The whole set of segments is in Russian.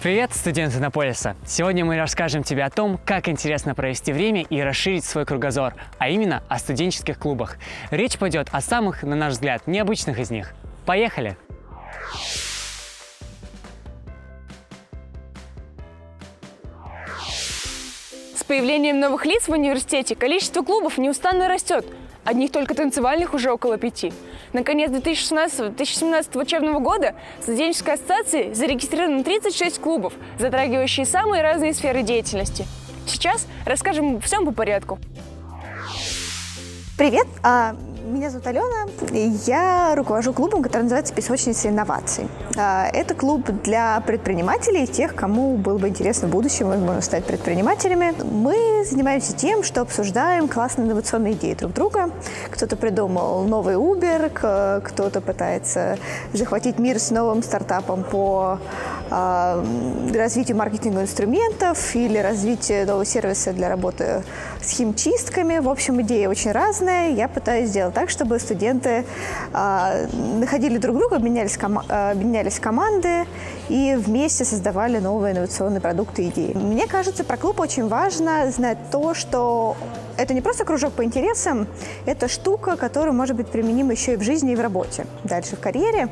Привет, студент Иннополиса! Сегодня мы расскажем тебе о том, как интересно провести время и расширить свой кругозор, а именно о студенческих клубах. Речь пойдет о самых, на наш взгляд, необычных из них. Поехали! С появлением новых лиц в университете количество клубов неустанно растет. Одних только танцевальных уже около 5. Наконец 2016-2017 учебного года в студенческой ассоциации зарегистрировано 36 клубов, затрагивающие самые разные сферы деятельности. Сейчас расскажем обо всем по порядку. Привет, меня зовут Алена, и я руковожу клубом, который называется «Песочница инноваций». Это клуб для предпринимателей, тех, кому было бы интересно в будущем, возможно, стать предпринимателями. Мы занимаемся тем, что обсуждаем классные инновационные идеи друг друга. Кто-то придумал новый Uber, кто-то пытается захватить мир с новым стартапом по развитию маркетинговых инструментов или развитию нового сервиса для работы с химчистками. В общем, идеи очень разные. Я пытаюсь сделать так, чтобы студенты находили друг друга, обменялись в команды и вместе создавали новые инновационные продукты и идеи. Мне кажется, про клуб очень важно знать то, что это не просто кружок по интересам, это штука, которая может быть применима еще и в жизни, и в работе. Дальше в карьере,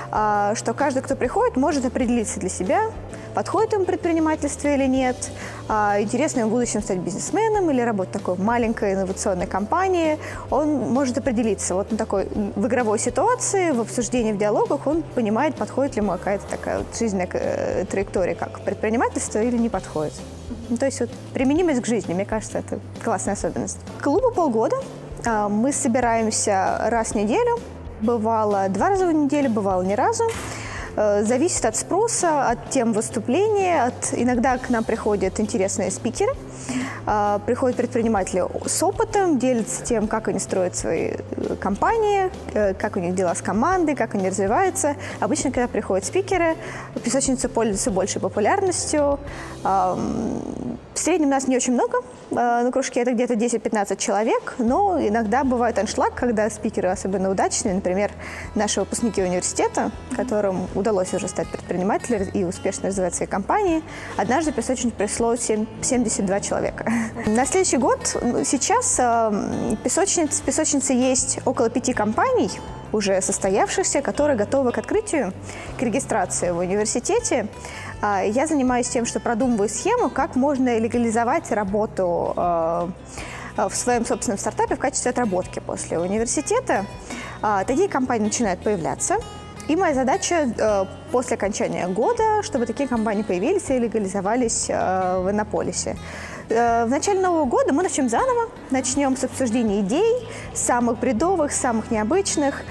что каждый, кто приходит, может определиться для себя, подходит ему предпринимательство или нет, интересно ему в будущем стать бизнесменом или работать в такой маленькой инновационной компании. Он может определиться вот на такой, в игровой ситуации, в обсуждении, в диалогах, он понимает, подходит ли ему какая-то такая вот жизненная траектория, как предпринимательство, или не подходит. То есть вот применимость к жизни, мне кажется, это классная особенность. Клубу полгода. Мы собираемся раз в неделю. Бывало 2 раза в неделю, бывало ни разу. Зависит от спроса, от тем выступления. Иногда к нам приходят интересные спикеры, приходят предприниматели с опытом, делятся тем, как они строят свои компании, как у них дела с командой, как они развиваются. Обычно, когда приходят спикеры, песочница пользуется большей популярностью. В среднем нас не очень много, на кружке это где-то 10-15 человек, но иногда бывает аншлаг, когда спикеры особенно удачные, например, наши выпускники университета, которым удалось уже стать предпринимателями и успешно развивать свои компании. Однажды в песочницу пришло 72 человека. На следующий год сейчас в песочнице есть около 5 компаний, уже состоявшихся, которые готовы к открытию, к регистрации в университете. Я занимаюсь тем, что продумываю схему, как можно легализовать работу в своем собственном стартапе в качестве отработки после университета. Такие компании начинают появляться. И моя задача после окончания года, чтобы такие компании появились и легализовались в Иннополисе. В начале Нового года мы начнем заново, начнем с обсуждения идей, самых бредовых, самых необычных.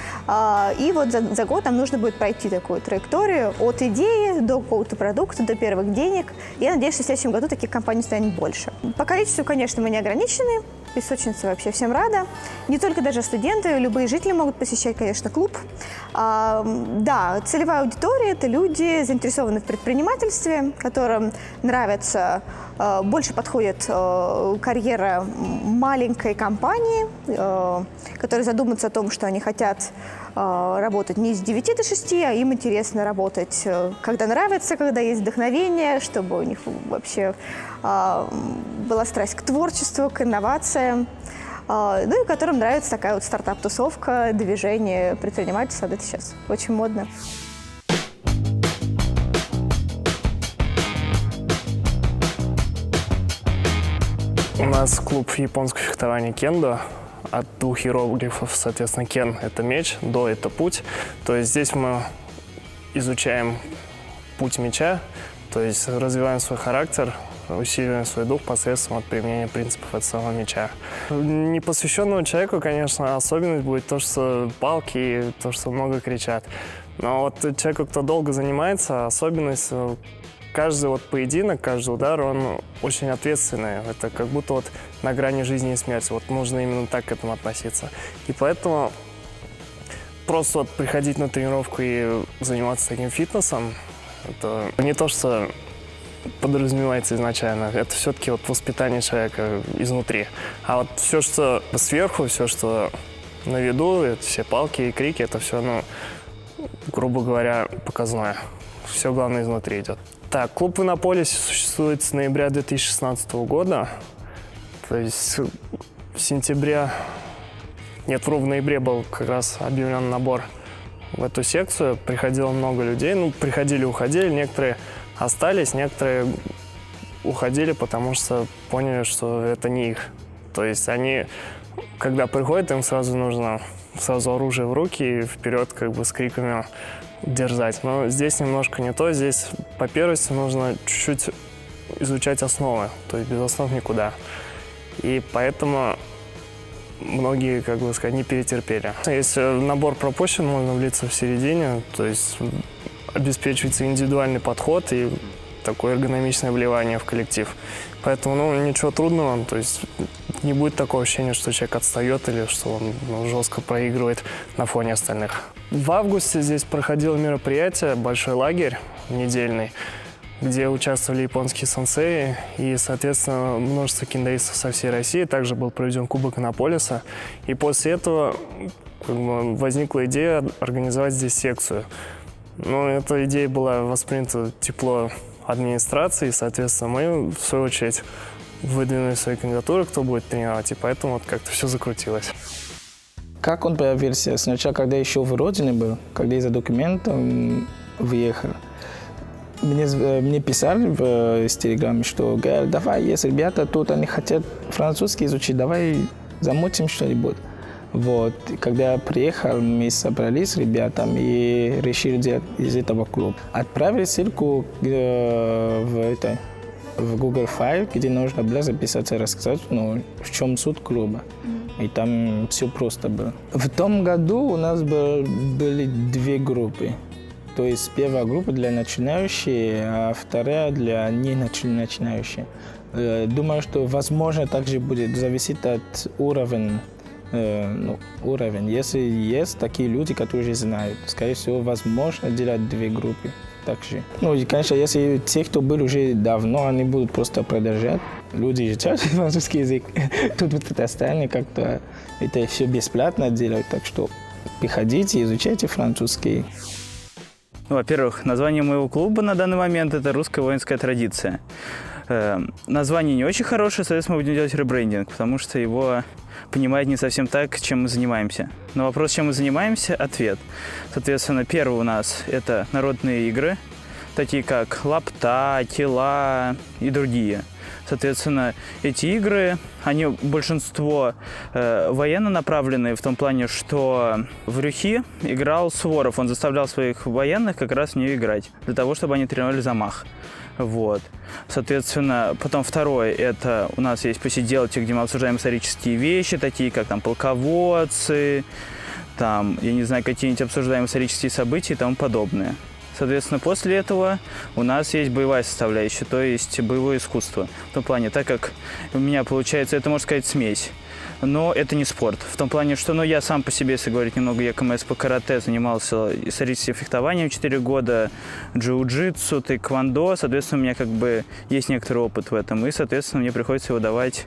И вот за год нам нужно будет пройти такую траекторию от идеи до какого-то продукта, до первых денег. Я надеюсь, что в следующем году таких компаний станет больше. По количеству, конечно, мы не ограничены. Песочница вообще всем рада. Не только даже студенты, любые жители могут посещать, конечно, клуб. Да, целевая аудитория – это люди, заинтересованные в предпринимательстве, которым нравится, больше подходит карьера маленькой компании, которые задумаются о том, что они хотят работать не с 9 до 6, а им интересно работать, когда нравится, когда есть вдохновение, чтобы у них вообще была страсть к творчеству, к инновациям, ну и которым нравится такая вот стартап-тусовка, движение предпринимательства. Это сейчас очень модно. У нас клуб японского фехтования кендо. От 2 иероглифов, соответственно, кен – это меч, до – это путь. То есть здесь мы изучаем путь меча, то есть развиваем свой характер, усиливаем свой дух посредством применения принципов от самого меча. Непосвященному человеку, конечно, особенность будет то, что палки и то, что много кричат. Но вот человеку, кто долго занимается, особенность – каждый вот поединок, каждый удар, он очень ответственный. Это как будто вот на грани жизни и смерти. Вот нужно именно так к этому относиться. И поэтому просто вот приходить на тренировку и заниматься таким фитнесом, это не то, что подразумевается изначально. Это все-таки вот воспитание человека изнутри. А вот все, что сверху, все, что на виду, это все палки и крики, это все, ну, грубо говоря, показное. Все главное изнутри идет. Так, клуб в Иннополисе существует с ноября 2016 года. То есть в сентябре, нет, в ноябре был как раз объявлен набор в эту секцию. Приходило много людей, ну, приходили, уходили, некоторые остались, некоторые уходили, потому что поняли, что это не их. То есть они, когда приходят, им сразу нужно оружие в руки и вперед как бы с криками держать. Но здесь немножко не то. Здесь по первости нужно чуть-чуть изучать основы. То есть без основ никуда. И поэтому многие, как бы сказать, не перетерпели. Если набор пропущен, можно влиться в середине. То есть обеспечивается индивидуальный подход и такое эргономичное вливание в коллектив. Поэтому, ну, ничего трудного, то есть не будет такого ощущения, что человек отстает или что он жестко проигрывает на фоне остальных. В августе здесь проходило мероприятие, большой лагерь недельный, где участвовали японские сенсеи и, соответственно, множество кендоистов со всей России. Также был проведен Кубок Иннополиса. И после этого как бы возникла идея организовать здесь секцию. Но эта идея была воспринята тепло администрации, и, соответственно, мы, в свою очередь, выдвинули свои кандидатуры, кто будет тренировать, и поэтому вот как-то все закрутилось. Как он появился? Сначала, когда еще в родине был, когда из-за документов въехал, мне писали в Телеграме, что говорят, давай, если ребята тут, они хотят французский изучить, давай замутим что-нибудь. Вот. Когда я приехал, мы собрались с ребятами и решили делать из этого клуб. Отправили ссылку в Google файл, где нужно было записаться и рассказать, ну, в чем суть клуба. И там все просто было. В том году у нас были две группы. То есть первая группа для начинающих, а вторая для не начинающих. Думаю, что возможно также будет зависеть от уровня. Если есть такие люди, которые уже знают, скорее всего, возможно делать две группы также. Ну и, конечно, если те, кто был уже давно, они будут просто продолжать. Люди изучают французский язык. Тут вот это остальное как-то это все бесплатно делают, так что приходите, изучайте французский. Ну, во-первых, название моего клуба на данный момент – это «Русская воинская традиция». Название не очень хорошее, соответственно, мы будем делать ребрендинг, потому что его понимает не совсем так, чем мы занимаемся. На вопрос, чем мы занимаемся, ответ. Соответственно, первый у нас – это народные игры, такие как лапта, тела и другие. Соответственно, эти игры, они большинство военно направленные в том плане, что в Рюхи играл Суворов, он заставлял своих военных как раз в нее играть, для того, чтобы они тренировали замах. Вот. Соответственно, потом второе, это у нас есть посиделки, где мы обсуждаем исторические вещи, такие как там полководцы, там, я не знаю, какие-нибудь обсуждаем исторические события и тому подобное. Соответственно, после этого у нас есть боевая составляющая, то есть боевое искусство. В том плане, так как у меня получается, это, можно сказать, смесь. Но это не спорт. В том плане, что я сам по себе, если говорить немного, я КМС по карате, занимался историческим фехтованием 4 года, джиу-джитсу, тэквондо. Соответственно, у меня как бы есть некоторый опыт в этом. И, соответственно, мне приходится его давать,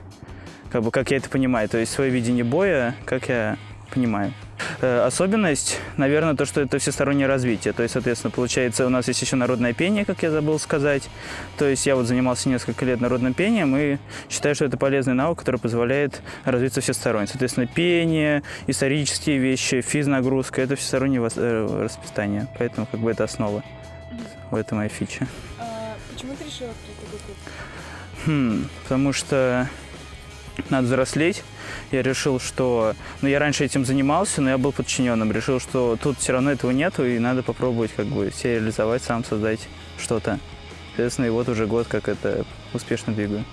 как я это понимаю. То есть свое видение боя, как я понимаю. Особенность, наверное, то, что это всестороннее развитие. То есть, соответственно, получается, у нас есть еще народное пение, как я забыл сказать. То есть я вот занимался несколько лет народным пением и считаю, что это полезный навык, который позволяет развиться всесторонне. Соответственно, пение, исторические вещи, физнагрузка – это всестороннее воспитание. Поэтому как бы это основа. Это моя фича. Почему ты решила открыть такой клуб? Потому что надо взрослеть. Я решил, что... я раньше этим занимался, но я был подчиненным. Решил, что тут все равно этого нету, и надо попробовать как бы себя реализовать, сам создать что-то. Соответственно, и вот уже год, как это успешно двигаю.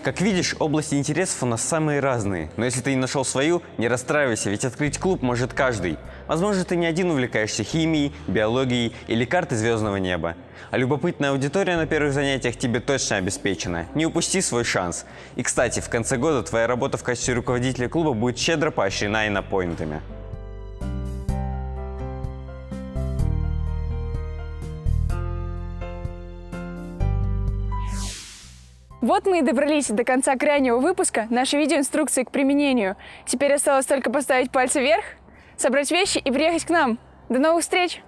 Как видишь, области интересов у нас самые разные. Но если ты не нашел свою, не расстраивайся, ведь открыть клуб может каждый. Возможно, ты не один увлекаешься химией, биологией или картой звездного неба. А любопытная аудитория на первых занятиях тебе точно обеспечена. Не упусти свой шанс. И, кстати, в конце года твоя работа в качестве руководителя клуба будет щедро поощрена иннопоинтами. Вот мы и добрались до конца крайнего выпуска нашей видеоинструкции к применению. Теперь осталось только поставить пальцы вверх, собрать вещи и приехать к нам. До новых встреч!